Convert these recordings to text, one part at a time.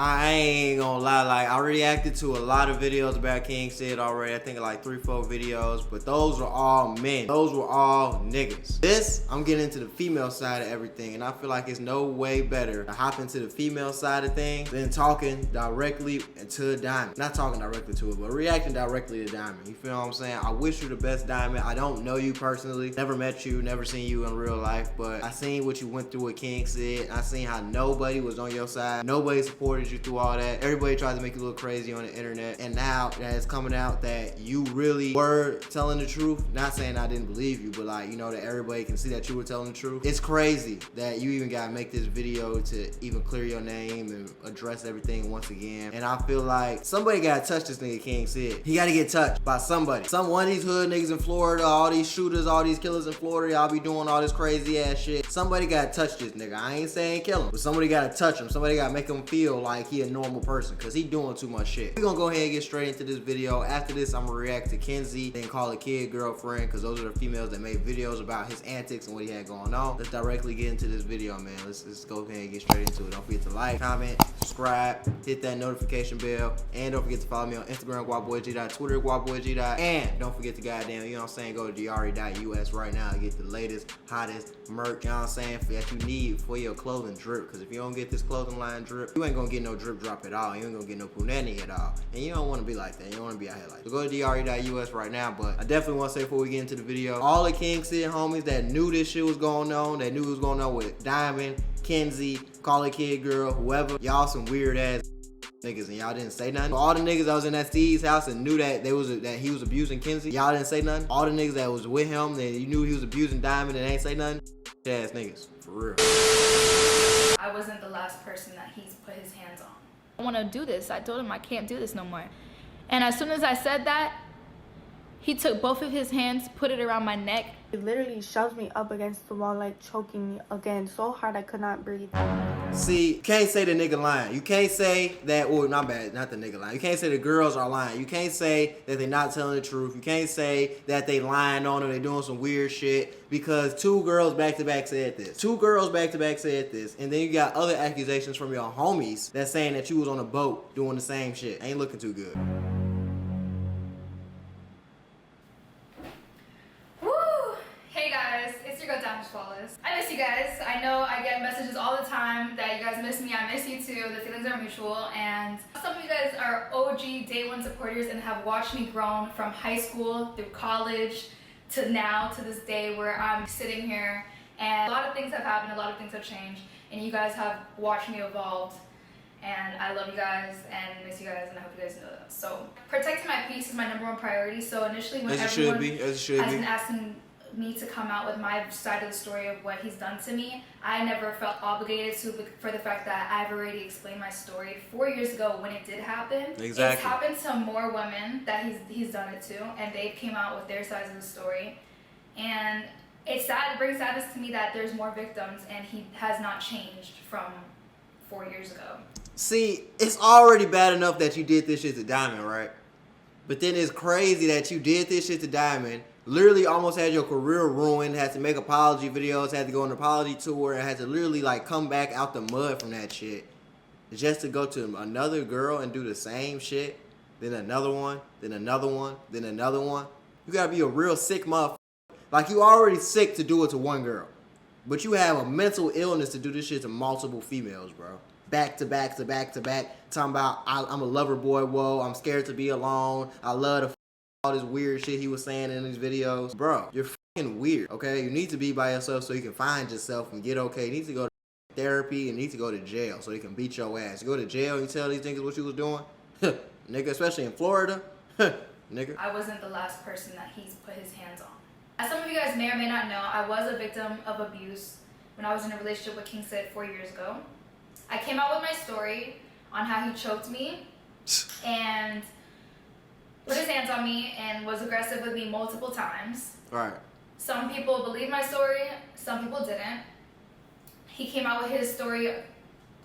I ain't gonna lie, like I reacted to a lot of videos about King Sid already. I think like 3-4 videos, but those were all men. Those were all niggas. This, I'm getting into the female side of everything, and I feel like it's no way better to hop into the female side of things than talking directly to Dymond. Not talking directly to it, but reacting directly to Dymond. You feel what I'm saying? I wish you the best, Dymond. I don't know you personally, never met you, never seen you in real life, but I seen what you went through with King Sid. I seen how nobody was on your side. Nobody supported you through all that. Everybody tried to make you look crazy on the internet, and now that it's coming out that you really were telling the truth. Not saying I didn't believe you, but like, you know, that everybody can see that you were telling the truth. It's crazy that you even gotta make this video to even clear your name and address everything once again. And I feel like somebody gotta touch this nigga King Sid. He gotta get touched by somebody. One of these hood niggas in Florida, all these shooters, all these killers in Florida, y'all be doing all this crazy ass shit. Somebody gotta touch this nigga. I ain't saying kill him, but somebody gotta touch him. Somebody gotta make him feel like he a normal person, cause he doing too much shit. We gonna go ahead and get straight into this video. After this, I'm gonna react to Kenzie, then call a kid girlfriend, cause those are the females that made videos about his antics and what he had going on. Let's directly get into this video, man. Let's go ahead and get straight into it. Don't forget to like, comment, subscribe, hit that notification bell, and don't forget to follow me on Instagram, guapboyg, Twitter, guapboyg, and don't forget to goddamn, you know what I'm saying, go to dre.us right now and get the latest, hottest merch, you know what I'm saying, that you need for your clothing drip. Cause if you don't get this clothing line drip, you ain't gonna get no drip drop at all. You ain't gonna get no punani at all. And you don't wanna be like that. You don't wanna be out here like that. So go to dre.us right now. But I definitely wanna say before we get into the video, all the King Sid homies that knew this shit was going on, that knew it was going on with Dymond, Kenzie, Call a Kid Girl, whoever, y'all some weird ass niggas, and y'all didn't say nothing. All the niggas that was in that Steve's house and knew that that he was abusing Kenzie, y'all didn't say nothing. All the niggas that was with him, that you knew he was abusing Dymond and ain't say nothing, ass niggas, for real. I wasn't the last person that he's put his hands on. I want to do this. I told him I can't do this no more. And as soon as I said that, he took both of his hands, put it around my neck. He literally shoved me up against the wall, like choking me again so hard I could not breathe. See, you can't say the nigga lying. You can't say that, well, not bad, not the nigga lying. You can't say the girls are lying. You can't say that they're not telling the truth. You can't say that they lying on her, they doing some weird shit, because two girls back-to-back said this. Two girls back-to-back said this, and then you got other accusations from your homies that's saying that you was on a boat doing the same shit. Ain't looking too good. I miss you guys. I know I get messages all the time that you guys miss me. I miss you too. The feelings are mutual. And some of you guys are OG Day One supporters and have watched me grown from high school through college to now, to this day where I'm sitting here. And a lot of things have happened, a lot of things have changed, and you guys have watched me evolve. And I love you guys and miss you guys, and I hope you guys know that. So protecting my peace is my #1 priority. So initially when everyone has been asking me to come out with my side of the story of what he's done to me, I never felt obligated to, for the fact that I've already explained my story 4 years ago when it did happen. Exactly. It's happened to more women that he's done it to, and they came out with their sides of the story. And it's sad, it brings sadness to me that there's more victims and he has not changed from 4 years ago. See, it's already bad enough that you did this shit to Dymond, right? But then it's crazy that you did this shit to Dymond, literally almost had your career ruined, had to make apology videos, had to go on an apology tour, and had to literally like come back out the mud from that shit just to go to another girl and do the same shit, then another one, then another one, then another one. You gotta be a real sick motherfucker. Like, you already sick to do it to one girl, but you have a mental illness to do this shit to multiple females, bro. Back to back to back to back, talking about I'm a lover boy, whoa, I'm scared to be alone, I love to all this weird shit he was saying in these videos. Bro, you're fucking weird, okay? You need to be by yourself so you can find yourself and get okay. You need to go to therapy and need to go to jail so they can beat your ass. You go to jail and you tell these niggas what you was doing? Nigga, especially in Florida. Nigga. I wasn't the last person that he's put his hands on. As some of you guys may or may not know, I was a victim of abuse when I was in a relationship with King Sid 4 years ago. I came out with my story on how he choked me and put his hands on me and was aggressive with me multiple times. Right. Some people believed my story, some people didn't. He came out with his story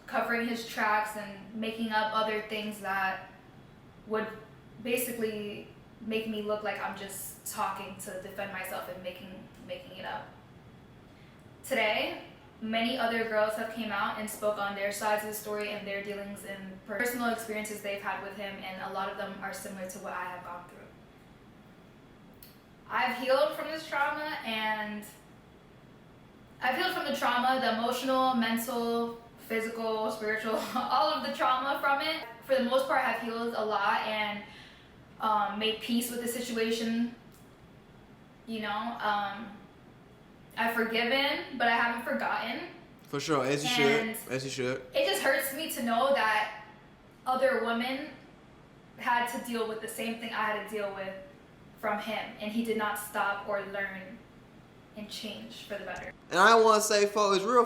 covering his tracks and making up other things that would basically make me look like I'm just talking to defend myself and making it up. Today, many other girls have came out and spoke on their sides of the story and their dealings and personal experiences they've had with him, and a lot of them are similar to what I have gone through. I've healed from this trauma, and I've healed from the trauma, the emotional, mental, physical, spiritual, all of the trauma from it. For the most part, I've healed a lot and made peace with the situation. You know, I've forgiven, but I haven't forgotten. For sure, as you should. As you should. It just hurts me to know that other women had to deal with the same thing I had to deal with from him, and he did not stop or learn and change for the better. And I don't want to say, folks, it's real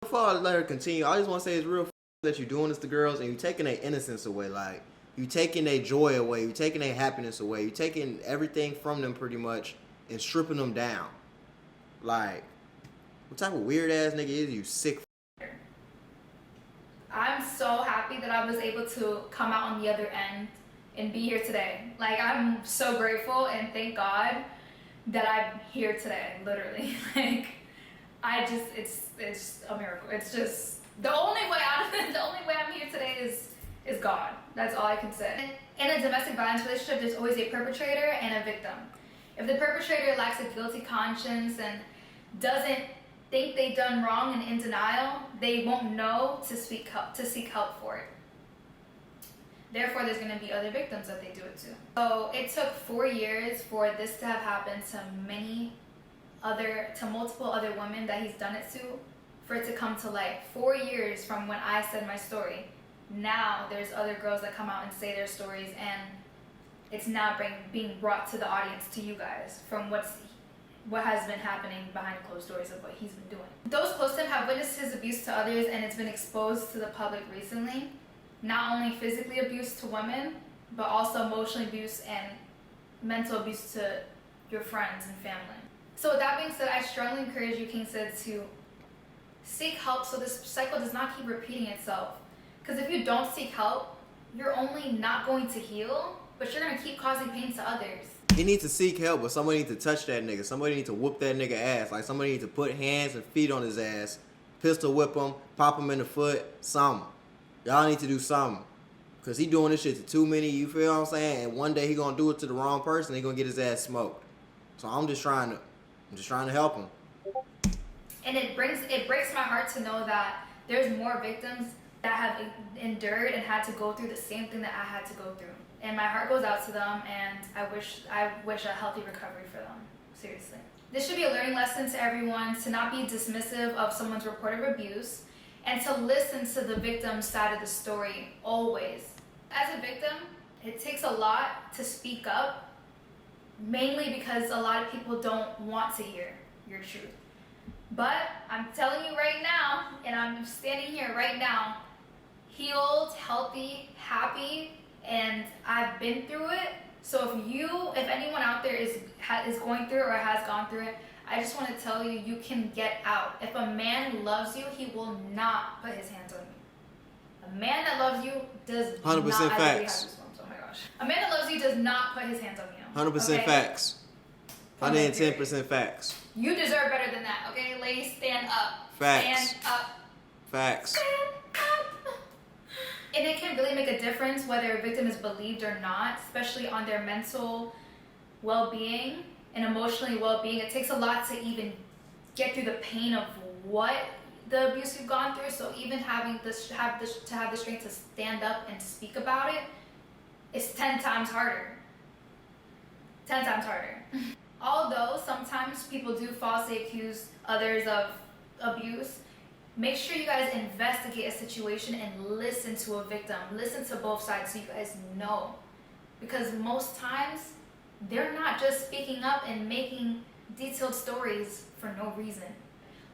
before I let her continue. I just want to say it's real that you're doing this to girls and you're taking their innocence away. Like, you're taking their joy away, you're taking their happiness away, you're taking everything from them pretty much and stripping them down. Like, what type of weird ass nigga is you? Sick. I'm so happy that I was able to come out on the other end and be here today. Like, I'm so grateful and thank God that I'm here today, literally. Like, it's a miracle. It's just, the only way I'm here today is God. That's all I can say. In a domestic violence relationship, there's always a perpetrator and a victim. If the perpetrator lacks a guilty conscience and doesn't think they've done wrong and in denial, they won't know to seek help for it. Therefore, there's going to be other victims that they do it to. So it took 4 years for this to have happened to multiple other women that he's done it to, for it to come to light. 4 years from when I said my story. Now there's other girls that come out and say their stories, and it's now being brought to the audience, to you guys, from what has been happening behind closed doors of what he's been doing. Those close to him have witnessed his abuse to others, and it's been exposed to the public recently. Not only physically abuse to women, but also emotional abuse and mental abuse to your friends and family. So with that being said, I strongly encourage you, King Sid, to seek help so this cycle does not keep repeating itself. Because if you don't seek help, you're only not going to heal, but you're going to keep causing pain to others. He needs to seek help, but somebody needs to touch that nigga. Somebody needs to whoop that nigga ass. Like, somebody needs to put hands and feet on his ass, pistol whip him, pop him in the foot, something. Y'all need to do something. Because he doing this shit to too many, you feel what I'm saying? And one day he going to do it to the wrong person, he going to get his ass smoked. So I'm just trying to help him. And it breaks my heart to know that there's more victims that have endured and had to go through the same thing that I had to go through. And my heart goes out to them, and I wish a healthy recovery for them. Seriously. This should be a learning lesson to everyone, to not be dismissive of someone's report of abuse, and to listen to the victim's side of the story always. As a victim, it takes a lot to speak up, mainly because a lot of people don't want to hear your truth. But I'm telling you right now, and I'm standing here right now, healed, healthy, happy, and I've been through it. So if anyone out there is going through it or has gone through it, I just want to tell you, you can get out. If a man loves you, he will not put his hands on you. A man that loves you does 100% not. facts. Oh my gosh. A man that loves you does not put his hands on you. 100% okay? Facts. 110% facts. You deserve better than that, okay? Ladies, stand up. Facts. Stand up. Facts. Stand up. And it can really make a difference whether a victim is believed or not, especially on their mental well-being and emotionally well-being. It takes a lot to even get through the pain of what the abuse you've gone through. So even having to have the strength to stand up and speak about it is 10 times harder. 10 times harder. Although sometimes people do falsely accuse others of abuse, make sure you guys investigate a situation and listen to a victim. Listen to both sides so you guys know. Because most times, they're not just speaking up and making detailed stories for no reason.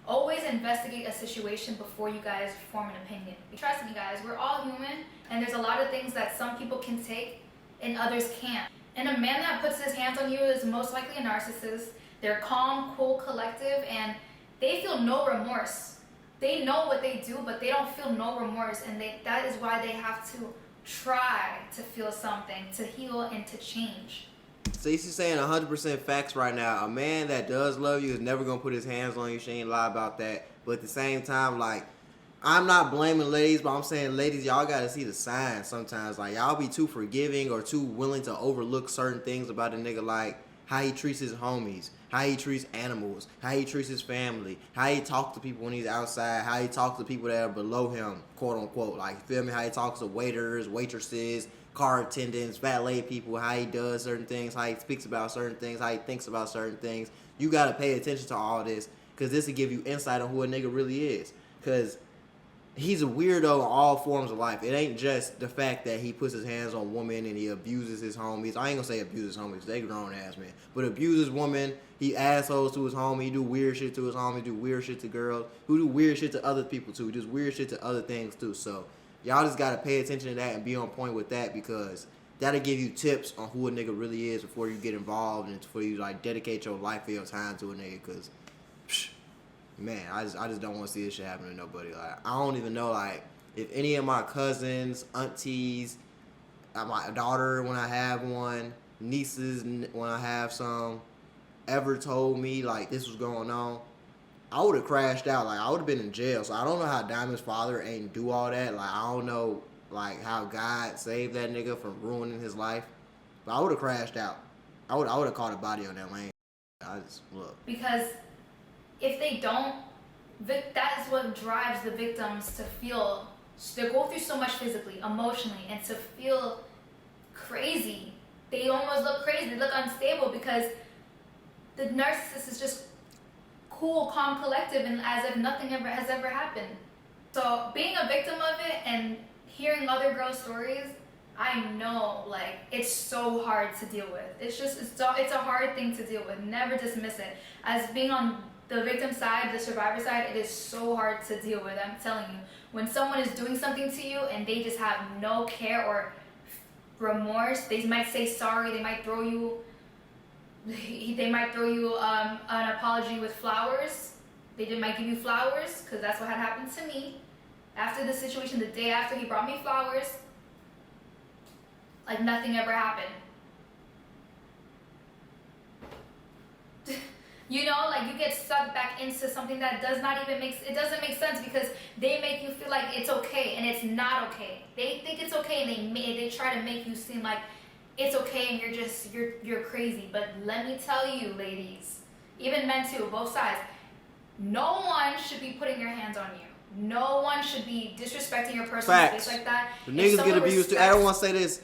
Always investigate a situation before you guys form an opinion. Trust me guys, we're all human, and there's a lot of things that some people can take and others can't. And a man that puts his hands on you is most likely a narcissist. They're calm, cool, collective, and they feel no remorse. They know what they do, but they don't feel no remorse, and that is why they have to try to feel something, to heal and to change. Stacey's saying 100% facts right now. A man that does love you is never gonna put his hands on you. She ain't lie about that. But at the same time, like, I'm not blaming ladies, but I'm saying, ladies, y'all gotta see the signs sometimes. Like, y'all be too forgiving or too willing to overlook certain things about a nigga, like how he treats his homies, how he treats animals, how he treats his family, how he talks to people when he's outside, how he talks to people that are below him, quote unquote. Like, you feel me? How he talks to waiters, waitresses, car attendants, valet people, how he does certain things, how he speaks about certain things, how he thinks about certain things. You gotta pay attention to all this, because this will give you insight on who a nigga really is. Because he's a weirdo in all forms of life. It ain't just the fact that he puts his hands on women and he abuses his homies. I ain't gonna say abuses homies, they grown ass men. But abuses women, he assholes to his homie, he do weird shit to his homie, do weird shit to girls, who do weird shit to other people too, does weird shit to other things too. So y'all just gotta pay attention to that and be on point with that, because that'll give you tips on who a nigga really is before you get involved and before you like dedicate your life or your time to a nigga. Cause man, I just don't want to see this shit happen to nobody. Like, I don't even know, like, if any of my cousins, aunties, my daughter when I have one, nieces when I have some, ever told me like this was going on, I would have crashed out. Like, I would have been in jail. So I don't know how Dymond's father ain't do all that. Like, I don't know like how God saved that nigga from ruining his life. But I would have crashed out. I would have caught a body on that lane. I just look. Because if they don't, that is what drives the victims to feel, they go through so much physically, emotionally, and to feel crazy. They almost look crazy, they look unstable, because the narcissist is just cool, calm, collective, and as if nothing has ever happened. So being a victim of it and hearing other girls' stories, I know, like, it's so hard to deal with. It's a hard thing to deal with. Never dismiss it. As being on the victim side, the survivor side, it is so hard to deal with. I'm telling you, when someone is doing something to you and they just have no care or remorse, they might say sorry, they might throw you an apology with flowers. They might give you flowers, because that's what had happened to me. After the situation, the day after, he brought me flowers, like nothing ever happened. You know, like, you get sucked back into something that doesn't make sense, because they make you feel like it's okay, and it's not okay. They think it's okay, and they try to make you seem like it's okay, and you're crazy. But let me tell you, ladies, even men too, both sides, no one should be putting their hands on you. No one should be disrespecting your personal space like that. The niggas get abused too. I don't want to say this.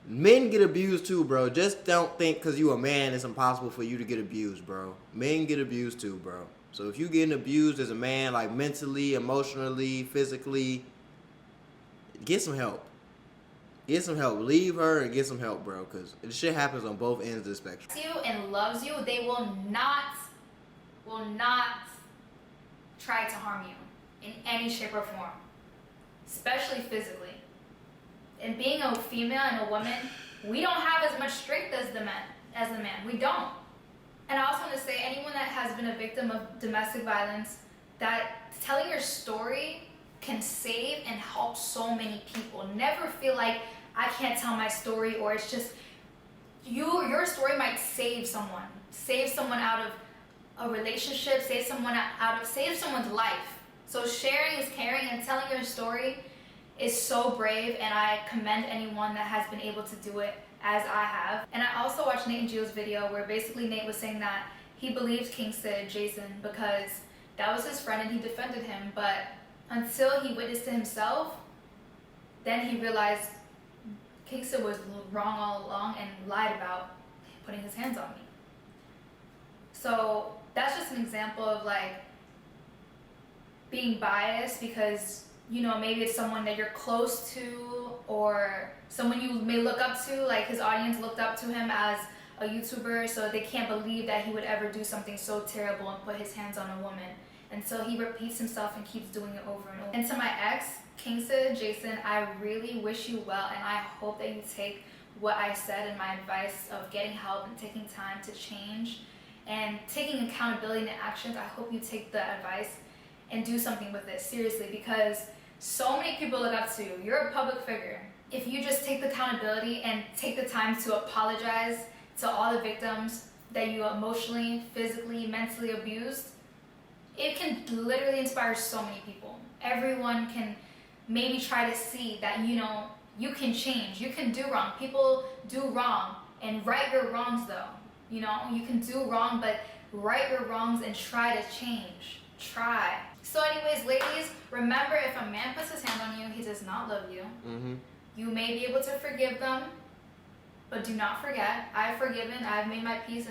Men get abused too, bro. Just don't think because you a man it's impossible for you to get abused, bro. Men get abused too, bro. So if you getting abused as a man, like mentally, emotionally, physically, get some help. Get some help. Leave her and get some help, bro. Because this shit happens on both ends of the spectrum. You and loves you, they will not try to harm you in any shape or form, especially physically. And being a female and a woman, we don't have as much strength as the man. We don't. And I also want to say, anyone that has been a victim of domestic violence, that telling your story can save and help so many people. Never feel like I can't tell my story, or it's just your story might save someone out of a relationship, save someone's life. So sharing is caring, and telling your story is so brave, and I commend anyone that has been able to do it as I have. And I also watched Nate and Gio's video where basically Nate was saying that he believes Kingston Jason because that was his friend and he defended him, but until he witnessed it himself, then he realized Kingston was wrong all along and lied about putting his hands on me. So that's just an example of like being biased because, you know, maybe it's someone that you're close to or someone you may look up to, like his audience looked up to him as a YouTuber, so they can't believe that he would ever do something so terrible and put his hands on a woman. And so he repeats himself and keeps doing it over and over. And to my ex, Kingston Jason, I really wish you well, and I hope that you take what I said and my advice of getting help and taking time to change and taking accountability in actions. I hope you take the advice and do something with it, seriously, because so many people look up to you. You're a public figure. If you just take the accountability and take the time to apologize to all the victims that you emotionally, physically, mentally abused, it can literally inspire so many people. Everyone can maybe try to see that, you know, you can change, you can do wrong. People do wrong, and right your wrongs though. You know, you can do wrong, but right your wrongs and try to change. Try. So anyways, ladies, remember, if a man puts his hand on you, he does not love you. You may be able to forgive them, but do not forget, I've forgiven, I've made my peace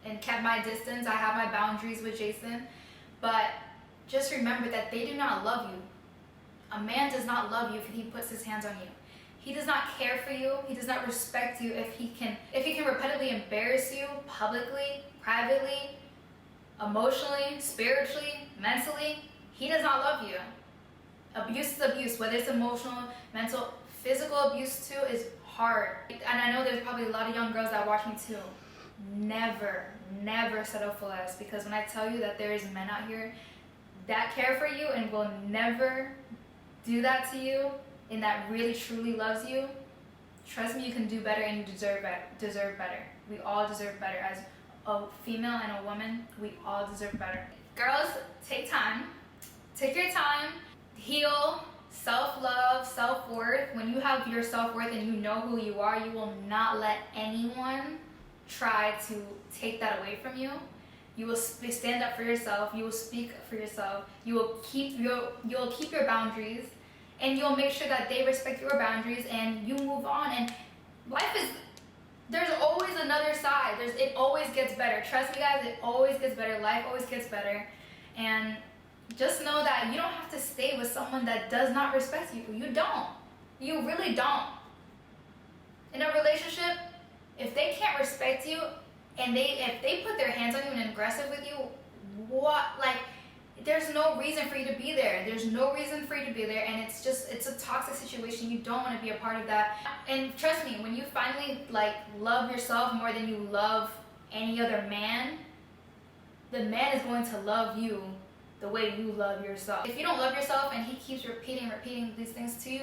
and kept my distance. I have my boundaries with Jason. But just remember that they do not love you. A man does not love you if he puts his hands on you. He does not care for you. He does not respect you if he can repetitively embarrass you publicly, privately, emotionally, spiritually, mentally. He does not love you. Abuse is abuse, whether it's emotional, mental, physical abuse too is hard. And I know there's probably a lot of young girls that watch me too. Never settle for less, because when I tell you that there is men out here that care for you and will never do that to you, and that really truly loves you, trust me, you can do better and you deserve better. We all deserve better. As a female and a woman, we all deserve better. Girls, take time. Take your time. Heal. Self-love, self-worth. When you have your self-worth and you know who you are, you will not let anyone try to take that away from you. You will stand up for yourself. You will speak for yourself. You will keep your boundaries, and you'll make sure that they respect your boundaries, and you move on. And there's always another side. It always gets better. Trust me, guys, it always gets better. Life always gets better. And just know that you don't have to stay with someone that does not respect you. You don't. You really don't. In a relationship, if they can't respect you, and if they put their hands on you and are aggressive with you, there's no reason for you to be there. There's no reason for you to be there, and it's a toxic situation. You don't want to be a part of that. And trust me, when you finally love yourself more than you love any other man, the man is going to love you the way you love yourself. If you don't love yourself and he keeps repeating these things to you,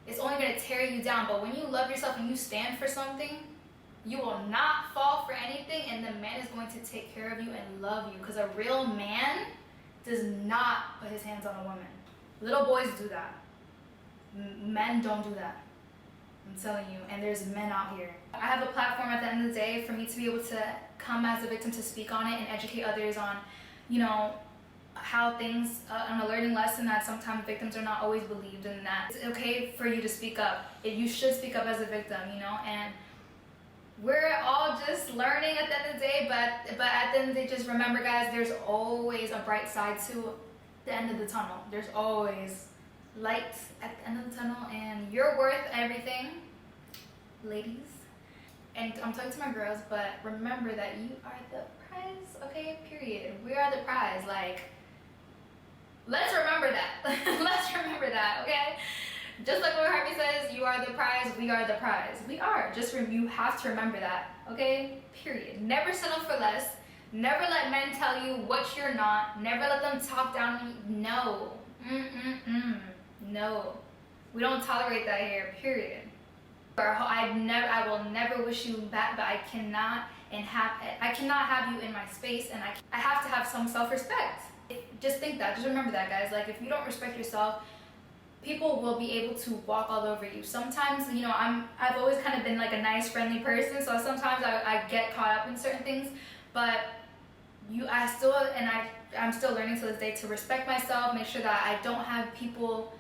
it's only going to tear you down. But when you love yourself and you stand for something, you will not fall for anything, and the man is going to take care of you and love you, because a real man does not put his hands on a woman. Little boys do that. Men don't do that. I'm telling you, and there's men out here. I have a platform at the end of the day for me to be able to come as a victim to speak on it and educate others on, you know, how things, on a learning lesson that sometimes victims are not always believed, and that it's okay for you to speak up. You should speak up as a victim, you know, and we're all just learning at the end of the day, but at the end of the day, just remember, guys, there's always a bright side to the end of the tunnel. There's always light at the end of the tunnel, and you're worth everything, ladies. And I'm talking to my girls, but remember that you are the prize, okay? Period. We are the prize. Let's remember that. Let's remember that, okay? Just like what Harvey says, you are the prize, we are the prize. We are. You have to remember that, okay? Period. Never settle for less. Never let men tell you what you're not. Never let them talk down on you. No. No. We don't tolerate that here, period. I will never wish you back, but I cannot have you in my space, and I have to have some self-respect. Just think that. Just remember that, guys. If you don't respect yourself, people will be able to walk all over you. Sometimes, you know, I've always kind of been a nice, friendly person, so sometimes I get caught up in certain things, but I'm still learning to this day to respect myself, make sure that I don't have people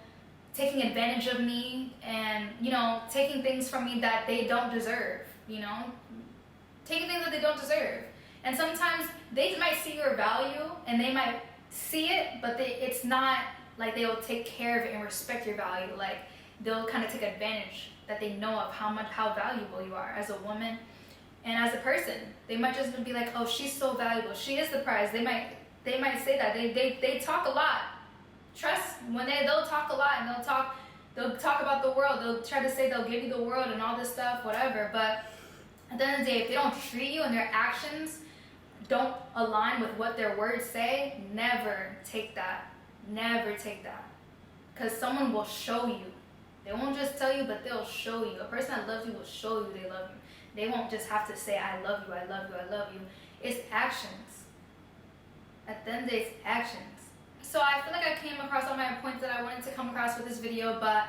taking advantage of me and, you know, taking things from me that they don't deserve, you know, taking things that they don't deserve. And sometimes they might see your value and they might see it, but it's not they'll take care of it and respect your value. They'll kind of take advantage that they know of how valuable you are as a woman and as a person. They might just be like, oh, she's so valuable, she is the prize. They might say that. They talk a lot. Trust, they'll talk a lot, and they'll talk about the world. They'll try to say they'll give you the world and all this stuff, whatever. But at the end of the day, if they don't treat you and their actions don't align with what their words say, never take that. Never take that. Because someone will show you. They won't just tell you, but they'll show you. A person that loves you will show you they love you. They won't just have to say, I love you, I love you, I love you. It's actions. At the end of the day, it's actions. So I feel like I came across all my points that I wanted to come across with this video, but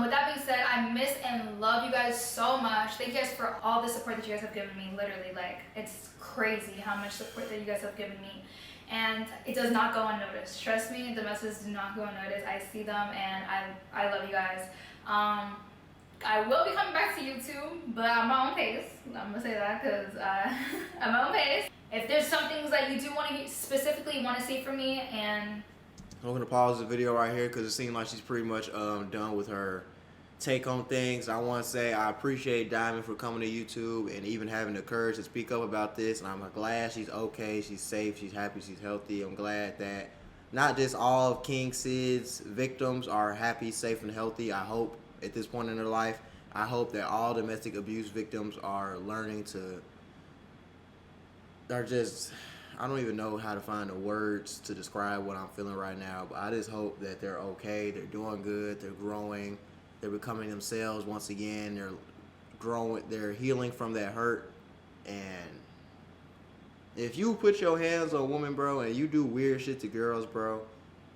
with that being said, I miss and love you guys so much. Thank you guys for all the support that you guys have given me. Literally, like, it's crazy how much support that you guys have given me. And it does not go unnoticed. Trust me, the messages do not go unnoticed. I see them and I love you guys. I will be coming back to YouTube, but at my own pace. I'm gonna say that because at my own pace. If there's some things that you do want to specifically want to see from me, and I'm gonna pause the video right here because it seems like she's pretty much done with her take on things. I want to say I appreciate Dymond for coming to YouTube and even having the courage to speak up about this. And I'm glad she's okay, she's safe, she's happy, she's healthy. I'm glad that not just all of King Sid's victims are happy, safe, and healthy. I hope at this point in their life, I hope that all domestic abuse victims are learning to, are just, I don't even know how to find the words to describe what I'm feeling right now, but I just hope that they're okay, they're doing good, they're growing, they're becoming themselves once again, they're growing, they're healing from that hurt. And if you put your hands on a woman, bro, and you do weird shit to girls, bro,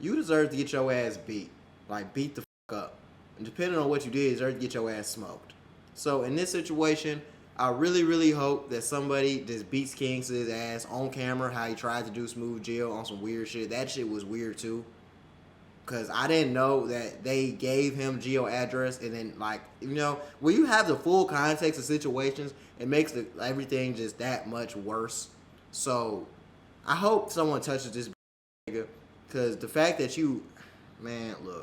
you deserve to get your ass beat. Like, beat the fuck up. And depending on what you did, you deserve to get your ass smoked. So in this situation, I really, really hope that somebody just beats King Sid's ass on camera, how he tried to do Smooth Jill on some weird shit. That shit was weird too. Because I didn't know that they gave him Geo address, and then, like, you know, when you have the full context of situations, it makes everything just that much worse. So I hope someone touches this nigga, because the fact that you, man, look,